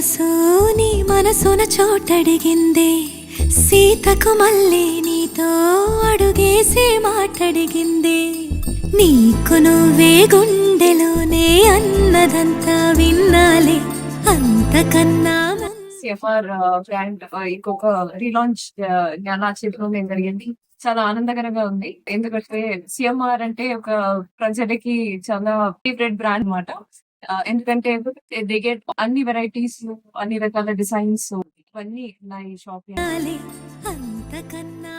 మనసు నీ మనసున చోటడిగిందే, సీతకు మళ్ళీ నీతో అడుగేసి మాటడిగిందే. నీకు నువ్వే గుండెలోనే అన్నదంతా విన్నాలే, అంతకన్నా సిఎఫ్ఆర్ బ్రాండ్ ఇంకొక రీలాంచ్ జ్ఞానా చేతిలో మేము జరిగింది. చాలా ఆనందకరంగా ఉంది. ఎందుకంటే సిఎంఆర్ అంటే ఒక ప్రజలకి చాలా ఫేవరెట్ బ్రాండ్ అన్నమాట. ఎందుకంటే దే గెట్ అన్ని వెరైటీస్, అన్ని రకాల డిజైన్స్ ఇవన్నీ ఉన్నాయి షాప్. అంతకన్నా